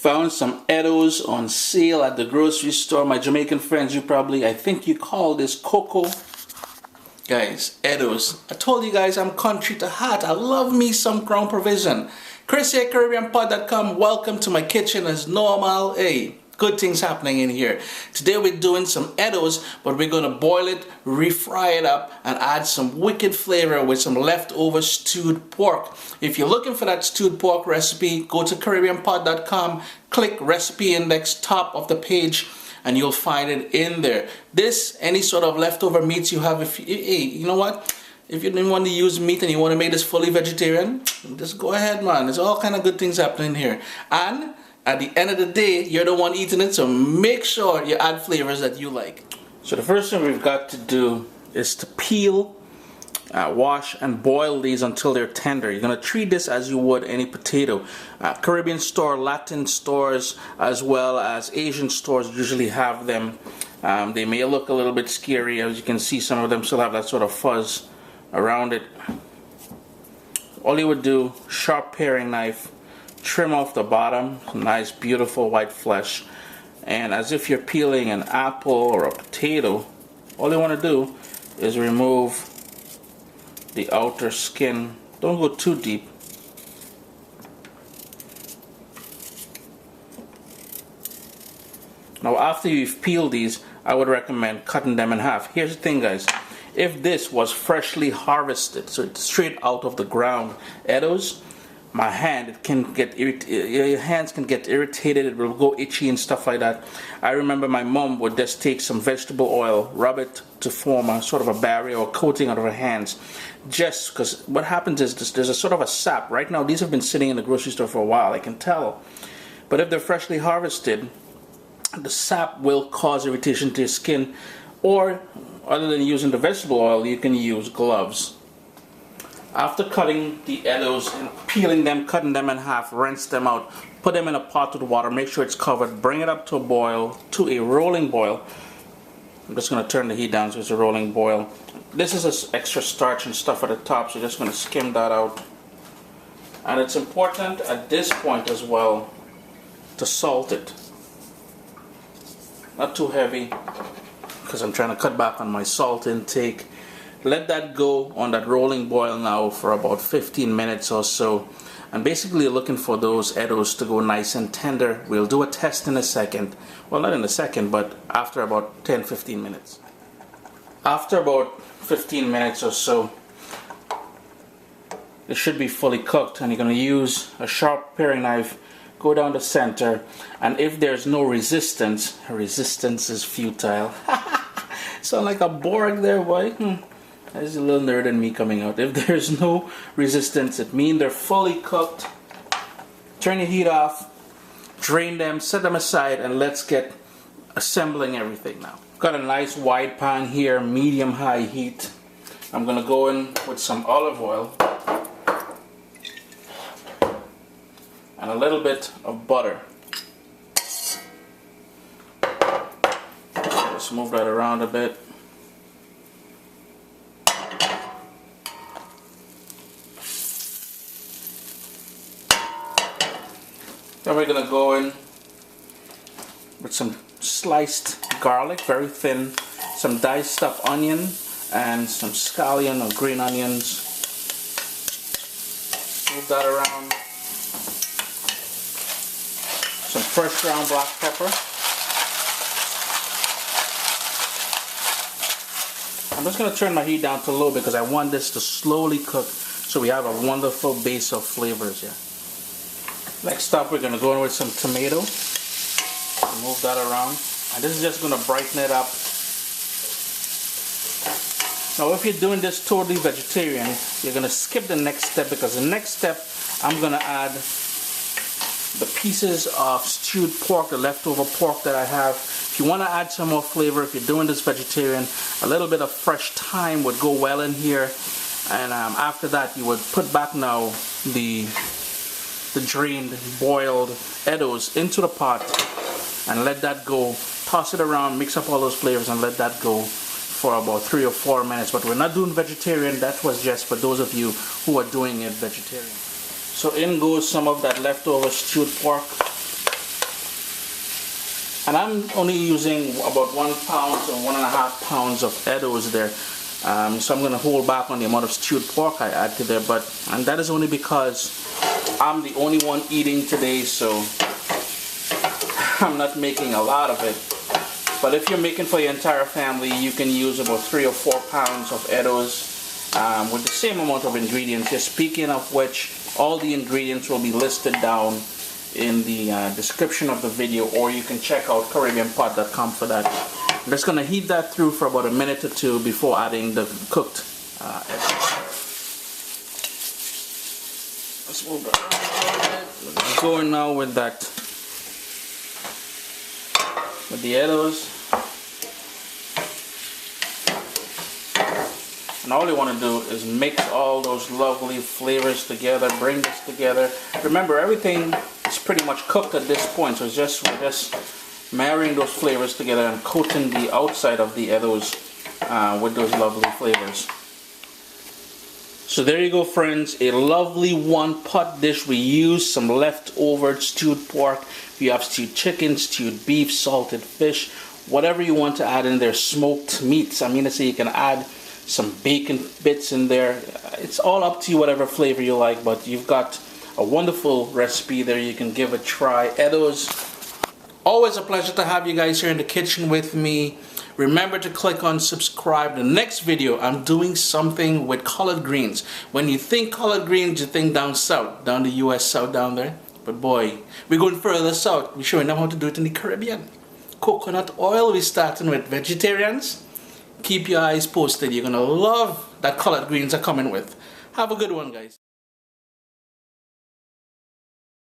Found some Eddoes on sale at the grocery store. My Jamaican friends, I think you call this coco. Guys, Eddoes. I told you guys I'm country to heart. I love me some ground provision. Chris here, CaribbeanPod.com. Welcome to my kitchen as normal. Hey, good things happening in here. Today we're doing some Eddoes, but we're gonna boil it, refry it up, and add some wicked flavor with some leftover stewed pork. If you're looking for that stewed pork recipe, go to CaribbeanPod.com, click recipe index, top of the page, and you'll find it in there. This, any sort of leftover meats you have, hey, you know what? If you didn't want to use meat and you want to make this fully vegetarian, just go ahead, man. There's all kind of good things happening here. And at the end of the day, you're the one eating it, so make sure you add flavors that you like. So the first thing we've got to do is to peel, wash, and boil these until they're tender. You're going to treat this as you would any potato. Caribbean store, Latin stores, as well as Asian stores usually have them. They may look a little bit scary. As you can see, some of them still have that sort of fuzz around it. All you would do, sharp paring knife, trim off the bottom, nice beautiful white flesh, and as if you're peeling an apple or a potato, all you want to do is remove the outer skin. Don't go too deep. Now after you've peeled these, I would recommend cutting them in half. Here's the thing, guys. If this was freshly harvested, so it's straight out of the ground, Eddoes, my hand, it can get your hands can get irritated, it will go itchy and stuff like that. I remember my mom would just take some vegetable oil, rub it to form a sort of a barrier or coating out of her hands, just because what happens is there's a sort of a sap. Right now these have been sitting in the grocery store for a while, I can tell, but if they're freshly harvested, the sap will cause irritation to your skin. Or other than using the vegetable oil, you can use gloves. After cutting the Eddoes and peeling them, cutting them in half, rinse them out, put them in a pot with water, make sure it's covered, bring it up to a boil, to a rolling boil. I'm just going to turn the heat down so it's a rolling boil. This is extra starch and stuff at the top, so you're just going to skim that out. And it's important at this point as well to salt it. Not too heavy, because I'm trying to cut back on my salt intake. Let that go on that rolling boil now for about 15 minutes or so. And basically you're looking for those Eddoes to go nice and tender. We'll do a test in a second. Well, not in a second, but after about 10-15 minutes. After about 15 minutes or so, it should be fully cooked, and you're going to use a sharp paring knife, go down the center, and if there's no resistance is futile. Sound like a Borg there, boy. There's a little nerd in me coming out. If there's no resistance, it means they're fully cooked. Turn your heat off, drain them, set them aside, and let's get assembling everything now. Got a nice wide pan here, medium-high heat. I'm gonna go in with some olive oil and a little bit of butter. Just move that around a bit. Then we're going to go in with some sliced garlic, very thin, some diced up onion, and some scallion or green onions. Move that around. Some fresh ground black pepper. I'm just going to turn my heat down to low because I want this to slowly cook so we have a wonderful base of flavors here. Next up, we're going to go in with some tomato. Move that around. And this is just going to brighten it up. Now, if you're doing this totally vegetarian, you're going to skip the next step, because the next step, I'm going to add the pieces of stewed pork, the leftover pork that I have. If you want to add some more flavor, if you're doing this vegetarian, a little bit of fresh thyme would go well in here. And after that, you would put back now the drained, boiled Eddoes into the pot and let that go. Toss it around, mix up all those flavors, and let that go for about 3 or 4 minutes. But we're not doing vegetarian. That was just for those of you who are doing it vegetarian. So in goes some of that leftover stewed pork. And I'm only using about 1 pound or 1.5 pounds of Eddoes there. So I'm going to hold back on the amount of stewed pork I add to there. And that is only because I'm the only one eating today, so I'm not making a lot of it. But if you're making for your entire family, you can use about 3 or 4 pounds of Eddoes with the same amount of ingredients. Just speaking of which, all the ingredients will be listed down in the description of the video, or you can check out CaribbeanPot.com for that. I'm just going to heat that through for about a minute or two before adding the cooked Eddoes. Let's move that. Going now with that, with the Eddoes. And all you want to do is mix all those lovely flavors together, bring this together. Remember, everything is pretty much cooked at this point, so we're just marrying those flavors together and coating the outside of the Eddoes with those lovely flavors. So there you go, friends, a lovely one-pot dish. We used some leftover stewed pork. If you have stewed chicken, stewed beef, salted fish, whatever you want to add in there, smoked meats. I mean to say, you can add some bacon bits in there. It's all up to you, whatever flavor you like, but you've got a wonderful recipe there. You can give a try. Eddoes, always a pleasure to have you guys here in the kitchen with me. Remember to click on subscribe. The next video, I'm doing something with collard greens. When you think collard greens, you think down south, down the US South down there. But boy, we're going further south. We're showing them how to do it in the Caribbean. Coconut oil, we're starting with vegetarians. Keep your eyes posted. You're going to love that collard greens are coming with. Have a good one, guys.